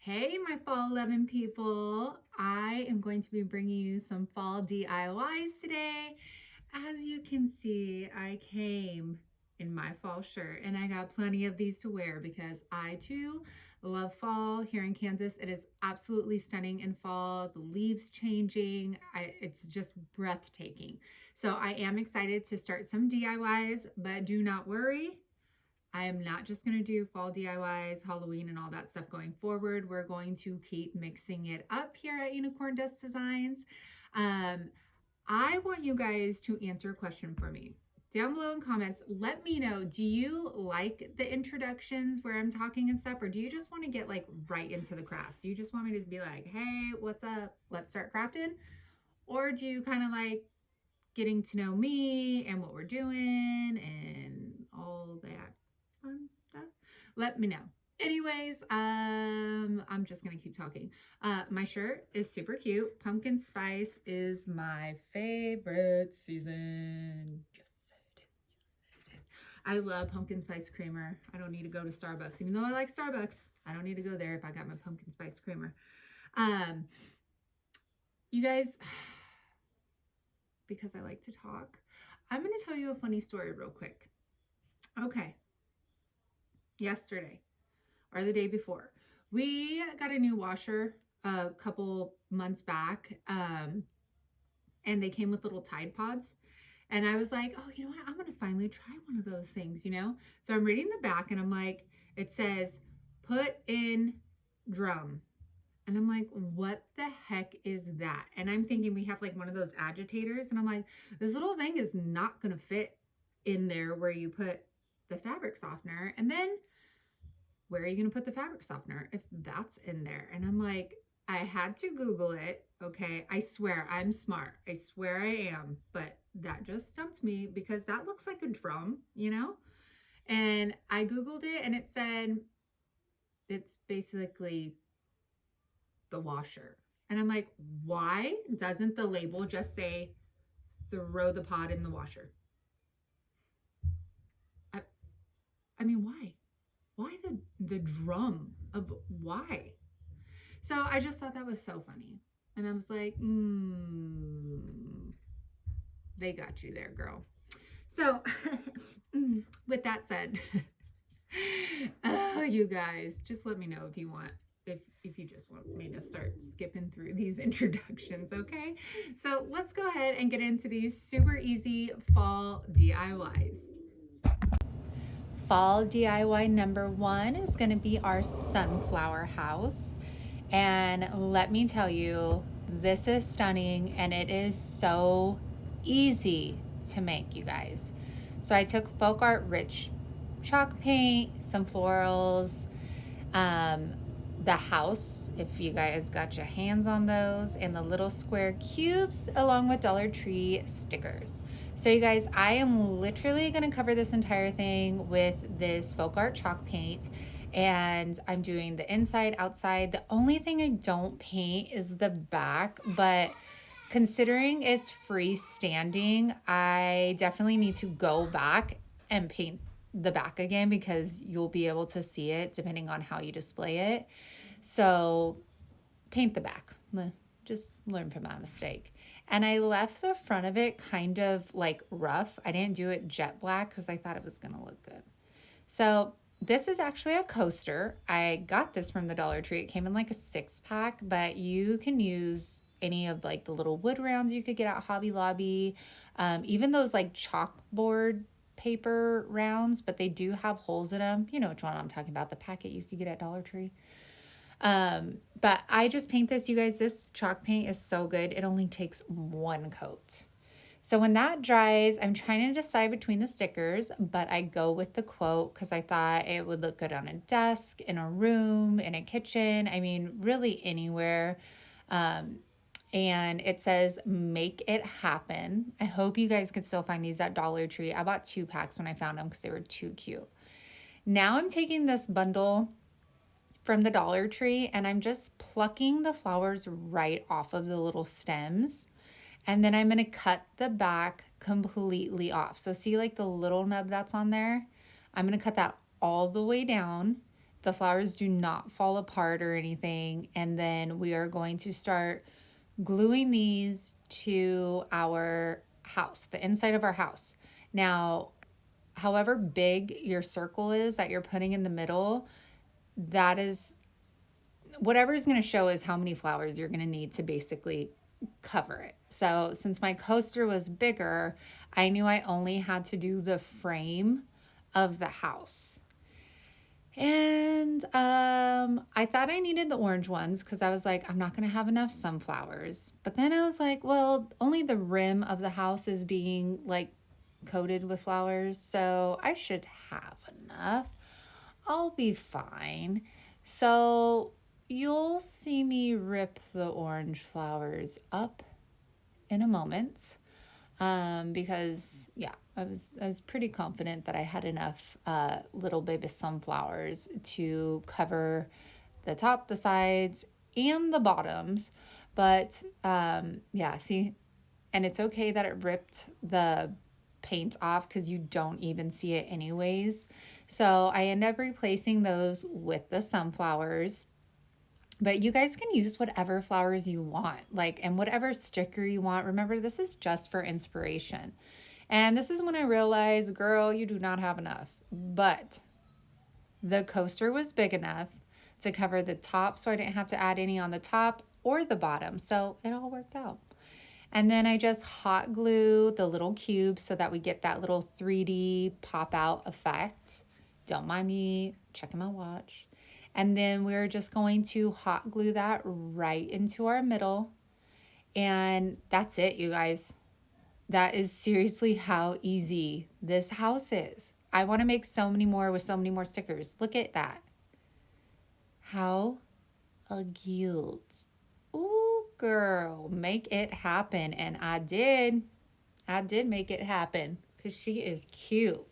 Hey, my Fall 11 people. I am going to be bringing you some fall DIYs today. As you can see, I came in my fall shirt and I got plenty of these to wear because I too love fall here in Kansas. It is absolutely stunning in fall. The leaves changing. It's just breathtaking. So I am excited to start some DIYs, but do not worry. I am not just going to do fall DIYs, Halloween, and all that stuff going forward. We're going to keep mixing it up here at Unicorn Dust Designs. I want you guys to answer a question for me. Down below in comments, let me know, do you like the introductions where I'm talking and stuff, or do you just want to get like right into the crafts? Do you just want me to be like, hey, what's up? Let's start crafting? Or do you kind of like getting to know me and what we're doing and all that fun stuff? Let me know. Anyways, I'm just gonna keep talking. My shirt is super cute. Pumpkin spice is my favorite season. Just say it is, just say it is. I love pumpkin spice creamer. I don't need to go to Starbucks, even though I like Starbucks. I don't need to go there if I got my pumpkin spice creamer. You guys, because I like to talk, I'm going to tell you a funny story real quick. Okay. Yesterday or the day before, we got a new washer a couple months back, and they came with little Tide Pods. And I was like, oh, you know what? I'm going to finally try one of those things, you know? So I'm reading the back and I'm like, it says, put in drum. And I'm like, what the heck is that? And I'm thinking we have like one of those agitators. And I'm like, this little thing is not going to fit in there where you put the fabric softener. And then where are you going to put the fabric softener if that's in there? And I'm like, I had to Google it. Okay. I swear I'm smart. I swear I am. But that just stumped me because that looks like a drum, you know? And I Googled it and it said it's basically the washer. And I'm like, why doesn't the label just say throw the pod in the washer? I mean, why? Why the drum of why? So I just thought that was so funny. And I was like, they got you there, girl. So with that said, oh, you guys, just let me know if you want, if you just want me to start skipping through these introductions, okay? So let's go ahead and get into these super easy fall DIYs. Fall DIY number one is going to be our sunflower house. And let me tell you, this is stunning and it is so easy to make, you guys. So I took Folkart Rich chalk paint, some florals, the house, if you guys got your hands on those, and the little square cubes along with Dollar Tree stickers. So you guys, I am literally going to cover this entire thing with this Folkart chalk paint, and I'm doing the inside, outside. The only thing I don't paint is the back, but considering it's freestanding, I definitely need to go back and paint the back again because you'll be able to see it depending on how you display it. So paint the back. Just learn from that mistake. And I left the front of it kind of like rough. I didn't do it jet black because I thought it was going to look good. So this is actually a coaster. I got this from the Dollar Tree. It came in like a 6-pack, but you can use any of like the little wood rounds you could get at Hobby Lobby. Even those like chalkboard paper rounds, but they do have holes in them. You know which one I'm talking about, the packet you could get at Dollar Tree. But I just paint this, you guys. This chalk paint is so good. It only takes one coat. So when that dries, I'm trying to decide between the stickers, but I go with the quote because I thought it would look good on a desk, in a room, in a kitchen. I mean, really anywhere. And it says, make it happen. I hope you guys could still find these at Dollar Tree. I bought 2 packs when I found them because they were too cute. Now I'm taking this bundle from the Dollar Tree and I'm just plucking the flowers right off of the little stems. And then I'm going to cut the back completely off. So see like the little nub that's on there? I'm going to cut that all the way down. the flowers do not fall apart or anything. And then we are going to start gluing these to our house, the inside of our house. Now, however big your circle is that you're putting in the middle, that is whatever is going to show is how many flowers you're going to need to basically cover it. So since my coaster was bigger, I knew I only had to do the frame of the house. And I thought I needed the orange ones because I was like, I'm not going to have enough sunflowers. But then I was like, well, only the rim of the house is being like coated with flowers, so I should have enough. I'll be fine. So you'll see me rip the orange flowers up in a moment. Because yeah, I was pretty confident that I had enough little baby sunflowers to cover the top, the sides, and the bottoms. But yeah, see, and it's okay that it ripped the paint off because you don't even see it anyways. So I end up replacing those with the sunflowers. But you guys can use whatever flowers you want, like, and whatever sticker you want. Remember, this is just for inspiration. And this is when I realized, girl, you do not have enough. But the coaster was big enough to cover the top, so I didn't have to add any on the top or the bottom. So it all worked out. And then I just hot glue the little cubes so that we get that little 3D pop out effect. Don't mind me checking my watch. And then we're just going to hot glue that right into our middle. And that's it, you guys. That is seriously how easy this house is. I want to make so many more with so many more stickers. Look at that. How cute. Ooh, girl, make it happen. And I did make it happen because she is cute.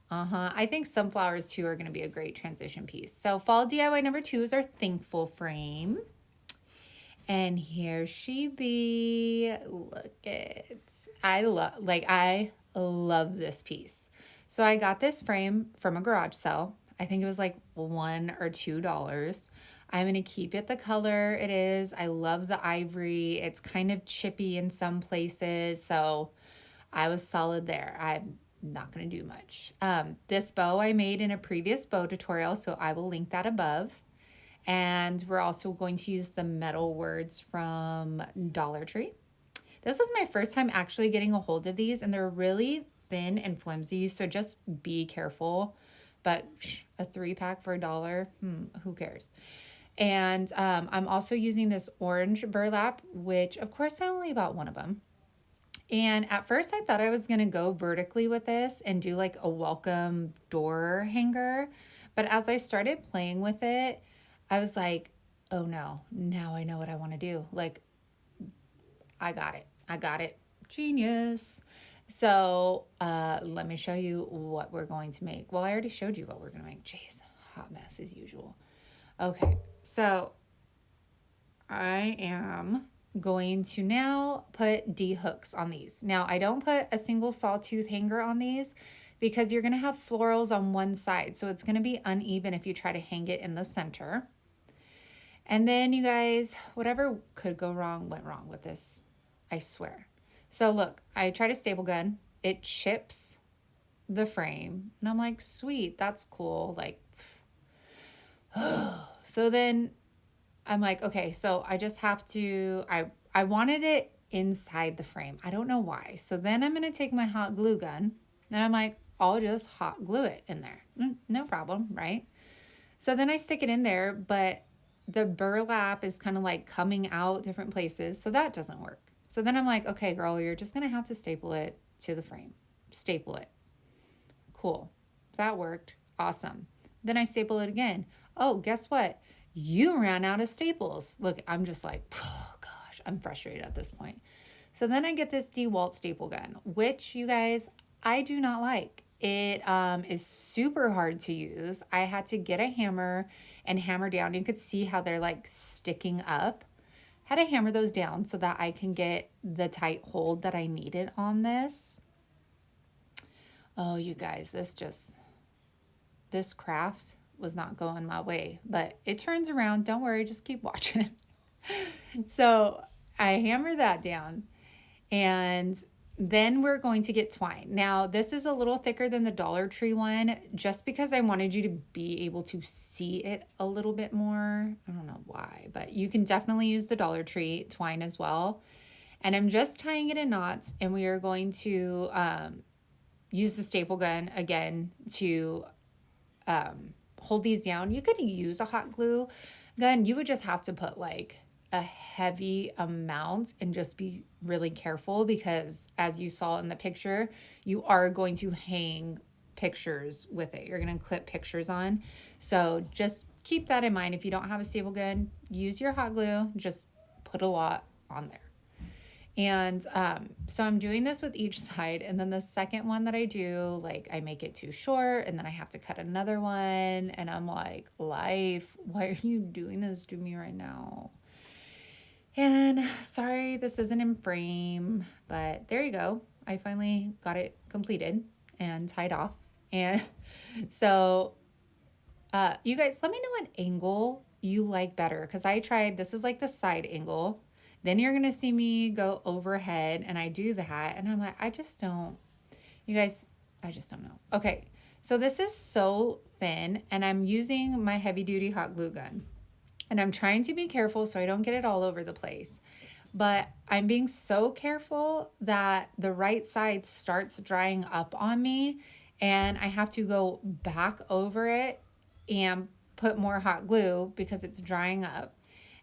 I think sunflowers too are going to be a great transition piece. So fall DIY number 2 is our thankful frame. And here she be. Look at, I love this piece. So I got this frame from a garage sale. I think it was like $1 or $2. I'm going to keep it the color it is. I love the ivory. It's kind of chippy in some places. So I was solid there. I'm not going to do much. This bow I made in a previous bow tutorial, so I will link that above. And we're also going to use the metal words from Dollar Tree. This was my first time actually getting a hold of these, and they're really thin and flimsy, so just be careful. But a 3-pack for $1, who cares? And I'm also using this orange burlap, which of course I only bought one of them. And at first I thought I was going to go vertically with this and do like a welcome door hanger. But as I started playing with it, I was like, oh no, now I know what I want to do. Like, I got it. Genius. So let me show you what we're going to make. Well, I already showed you what we're going to make. Jeez, hot mess as usual. Okay, so I am going to now put D hooks on these. Now, I don't put a single sawtooth hanger on these because you're going to have florals on one side. So it's going to be uneven if you try to hang it in the center. And then you guys, whatever could go wrong, went wrong with this, I swear. So look, I tried a staple gun. It chips the frame. And I'm like, sweet, that's cool. Like, so then I'm like, okay, so I just have to, I wanted it inside the frame. I don't know why. So then I'm going to take my hot glue gun and I'm like, I'll just hot glue it in there. No problem, right? So then I stick it in there, but the burlap is kind of like coming out different places. So that doesn't work. So then I'm like, okay, girl, you're just going to have to staple it to the frame. Staple it. Cool. That worked. Awesome. Then I staple it again. Oh, guess what? You ran out of staples. Look, I'm just like, oh gosh, I'm frustrated at this point. So then I get this DeWalt staple gun, which you guys, I do not like. It is super hard to use. I had to get a hammer and hammer down. You could see how they're like sticking up. Had to hammer those down so that I can get the tight hold that I needed on this. Oh, you guys, this craft was not going my way, but it turns around. Don't worry, just keep watching. So I hammer that down, and then we're going to get twine. Now, this is a little thicker than the Dollar Tree one, just because I wanted you to be able to see it a little bit more. I don't know why, but you can definitely use the Dollar Tree twine as well. And I'm just tying it in knots, and we are going to use the staple gun again to hold these down. You could use a hot glue gun. You would just have to put like a heavy amount and just be really careful, because as you saw in the picture, you are going to hang pictures with it. You're going to clip pictures on. So just keep that in mind. If you don't have a staple gun, use your hot glue. Just put a lot on there. And so I'm doing this with each side. And then the second one that I do, like I make it too short and then I have to cut another one. And I'm like, life, why are you doing this to me right now? And sorry, this isn't in frame, but there you go. I finally got it completed and tied off. And so you guys, let me know what angle you like better, because I tried, this is like the side angle. Then you're going to see me go overhead, and I do that. And I'm like, I just don't, you guys, I just don't know. Okay, so this is so thin, and I'm using my heavy duty hot glue gun. And I'm trying to be careful so I don't get it all over the place. But I'm being so careful that the right side starts drying up on me, and I have to go back over it and put more hot glue because it's drying up.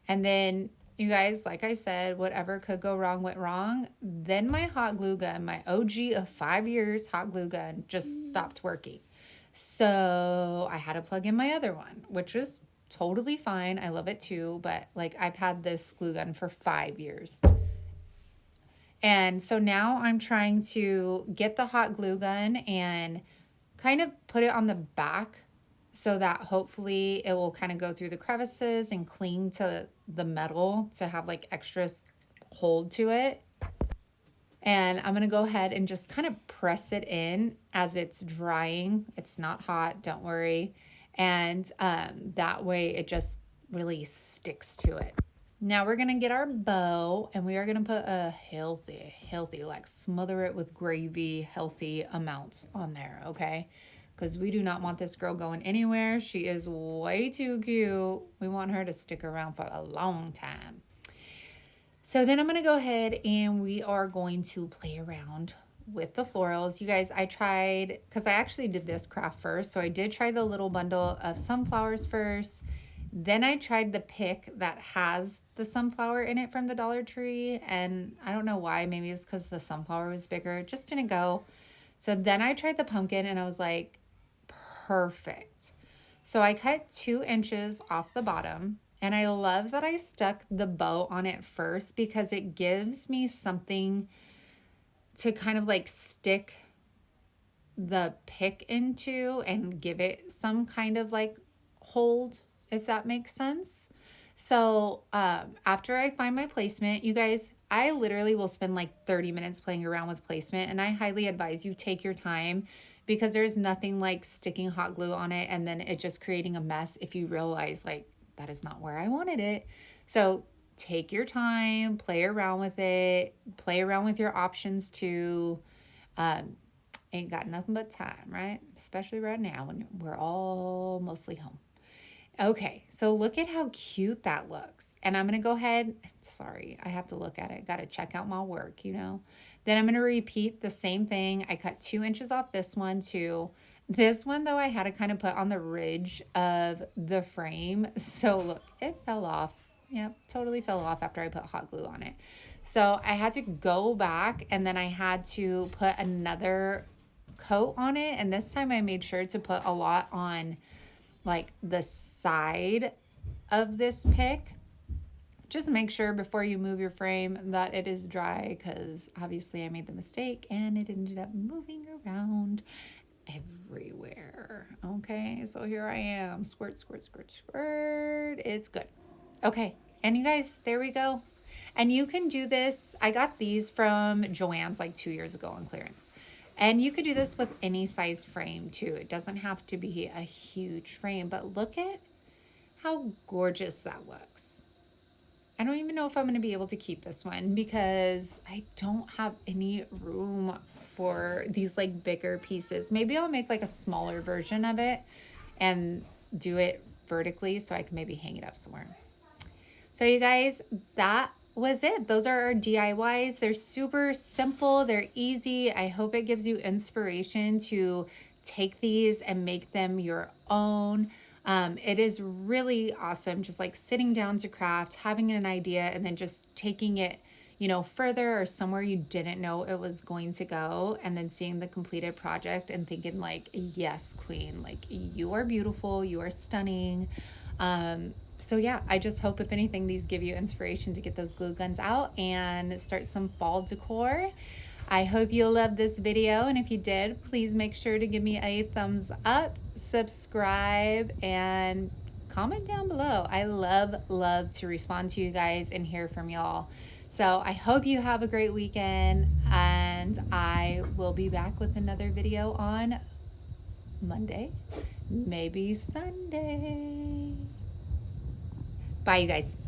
And then, you guys, like I said, whatever could go wrong went wrong. Then my hot glue gun, my OG of 5 years hot glue gun, just stopped working. So I had to plug in my other one, which was totally fine. I love it too, but like I've had this glue gun for 5 years. And so now I'm trying to get the hot glue gun and kind of put it on the back so that hopefully it will kind of go through the crevices and cling to the metal to have like extra hold to it. And I'm going to go ahead and just kind of press it in as it's drying. It's not hot, don't worry. And that way it just really sticks to it. Now we're going to get our bow, and we are going to put a healthy, like smother it with gravy, healthy amount on there, okay? Because we do not want this girl going anywhere. She is way too cute. We want her to stick around for a long time. So then I'm going to go ahead and we are going to play around with the florals. You guys, I tried, because I actually did this craft first. So I did try the little bundle of sunflowers first. Then I tried the pick that has the sunflower in it from the Dollar Tree. And I don't know why. Maybe it's because the sunflower was bigger. It just didn't go. So then I tried the pumpkin, and I was like, perfect. So I cut 2 inches off the bottom, and I love that I stuck the bow on it first because it gives me something to kind of like stick the pick into and give it some kind of like hold, if that makes sense. So after I find my placement, you guys, I literally will spend like 30 minutes playing around with placement, and I highly advise you take your time, because there's nothing like sticking hot glue on it and then it just creating a mess if you realize like that is not where I wanted it. So take your time, play around with it, play around with your options too. Ain't got nothing but time, right? Especially right now when we're all mostly home. Okay, so look at how cute that looks. And I'm going to go ahead. Sorry, I have to look at it. Got to check out my work, you know. Then I'm going to repeat the same thing. I cut 2 inches off this one too. This one, though, I had to kind of put on the ridge of the frame. So look, it fell off. Yep, totally fell off after I put hot glue on it. So I had to go back, and then I had to put another coat on it. And this time I made sure to put a lot on like the side of this pick. Just make sure before you move your frame that it is dry, because obviously I made the mistake and it ended up moving around everywhere. Okay, so here I am. Squirt, squirt, squirt, squirt. It's good. Okay, and you guys, there we go. And you can do this. I got these from Joann's like 2 years ago on clearance. And you could do this with any size frame too. It doesn't have to be a huge frame, but look at how gorgeous that looks. I don't even know if I'm going to be able to keep this one because I don't have any room for these like bigger pieces. Maybe I'll make like a smaller version of it and do it vertically so I can maybe hang it up somewhere. So you guys, that was it. Those are our DIYs. They're super simple. They're easy. I hope it gives you inspiration to take these and make them your own. It is really awesome just like sitting down to craft, having an idea, and then just taking it, you know, further or somewhere you didn't know it was going to go, and then seeing the completed project and thinking like, yes, queen, like you are beautiful, you are stunning. So yeah, I just hope if anything, these give you inspiration to get those glue guns out and start some fall decor. I hope you loved this video, and if you did, please make sure to give me a thumbs up, subscribe, and comment down below. I love to respond to you guys and hear from y'all. So I hope you have a great weekend, and I will be back with another video on Monday, maybe Sunday. Bye, you guys.